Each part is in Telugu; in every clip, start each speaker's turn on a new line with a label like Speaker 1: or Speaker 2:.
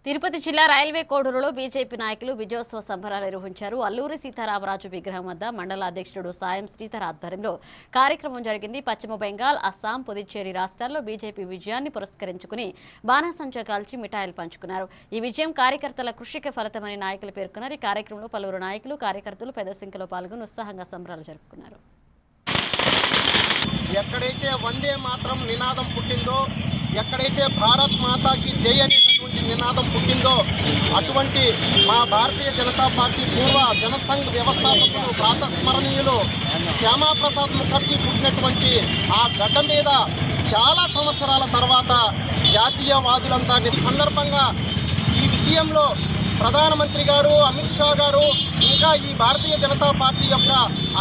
Speaker 1: తిరుపతి జిల్లా రైల్వే కోడూరులో బీజేపీ నాయకులు విజయోత్సవ సంబరాలు నిర్వహించారు. అల్లూరి సీతారామరాజు విగ్రహం వద్ద మండల అధ్యక్షుడు సాయం శ్రీధర్ ఆధ్వర్యంలో కార్యక్రమం జరిగింది. పశ్చిమ బెంగాల్, అస్సాం, పుదుచ్చేరి రాష్ట్రాల్లో బీజేపీ విజయాన్ని పురస్కరించుకుని బాణాసంచా కాల్చి మిఠాయిలు పంచుకున్నారు. ఈ విజయం కార్యకర్తల కృషికి ఫలితమని నాయకులు పేర్కొన్నారు. ఈ కార్యక్రమంలో పలువురు నాయకులు, కార్యకర్తలు పెద్ద సంఖ్యలో పాల్గొని ఉత్సాహంగా సంబరాలు జరుపుకున్నారు.
Speaker 2: ఎక్కడైతే వందే మాత్రం నినాదం పుట్టిందో, ఎక్కడైతే భారత్ మాతాకి జై అనేటటువంటి నినాదం పుట్టిందో, అటువంటి మా భారతీయ జనతా పార్టీ పూర్వ జనసంఘ్ వ్యవస్థాపకులు ప్రాతస్మరణీయులు శ్యామాప్రసాద్ ముఖర్జీ పుట్టినటువంటి ఆ గడ్డ మీద చాలా సంవత్సరాల తర్వాత జాతీయవాదులంతా సందర్భంగా ఈ విజయంలో ప్రధానమంత్రి గారు, అమిత్ షా గారు, ఇంకా ఈ భారతీయ జనతా పార్టీ యొక్క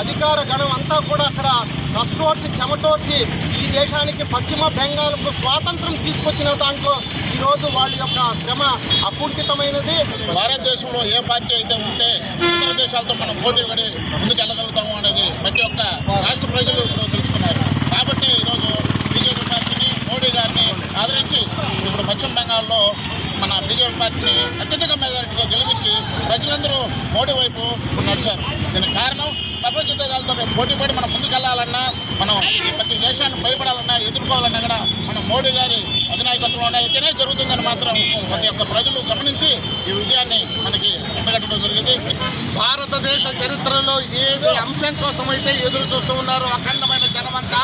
Speaker 2: అధికార గణం అంతా కూడా అక్కడ కష్టోర్చి చెమటోర్చి ఈ దేశానికి పశ్చిమ బెంగాల్కు స్వాతంత్రం తీసుకొచ్చిన దాంట్లో ఈరోజు వాళ్ళ యొక్క శ్రమ అకుంఠితమైనది.
Speaker 3: భారతదేశంలో ఏ పార్టీ అయితే ఉంటే ఇతర దేశాలతో మనం పోటీ పడి ముందుకు వెళ్ళగలుగుతాము అనేది ప్రతి ఒక్క రాష్ట్ర ప్రజలు ఇప్పుడు తెలుసుకున్నారు. కాబట్టి ఈరోజు బీజేపీ పార్టీని, మోడీ గారిని ఆదరించి ఇప్పుడు పశ్చిమ బెంగాల్లో మన బీజేపీ పార్టీని అత్యధిక మెజారిటీగా గెలిపించి ప్రజలందరూ మోడీ వైపు నడిచారు. దీనికి కారణం ప్రపంచ దేశాలతో పోటీ పడి మనం ముందుకెళ్లాలన్నా, మనం ప్రతి దేశాన్ని భయపడాలన్నా, ఎదుర్కోవాలన్నా కూడా మనం మోడీ గారి అధినాయకత్వంలోనే అయితేనే జరుగుతుందని మాత్రం ప్రతి ఒక్క ప్రజలు గమనించి ఈ విజయాన్ని మనకి అంటగట్టడం జరిగింది.
Speaker 2: భారతదేశ చరిత్రలో ఏది అంశం కోసం అయితే ఎదురు చూస్తూ ఉన్నారో అఖండమైన జనమంతా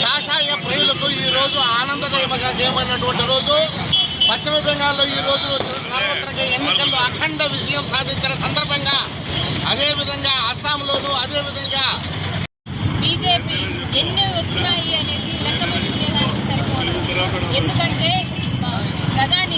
Speaker 2: కాషాయ ప్రియులకు ఈ రోజు ఆనందదాయకమైనటువంటి రోజు. పశ్చిమ బెంగాల్లో ఈ రోజు సార్వత్రిక ఎన్నికల్లో అఖండ విజయం సాధించిన సందర్భంగా, అదేవిధంగా అస్సాంలోనూ అదేవిధంగా
Speaker 4: బీజేపీ ఎన్ని వచ్చినాయి అనేది లెక్క వేసుకునేదానికి సరిపోవడం. ఎందుకంటే ప్రధాని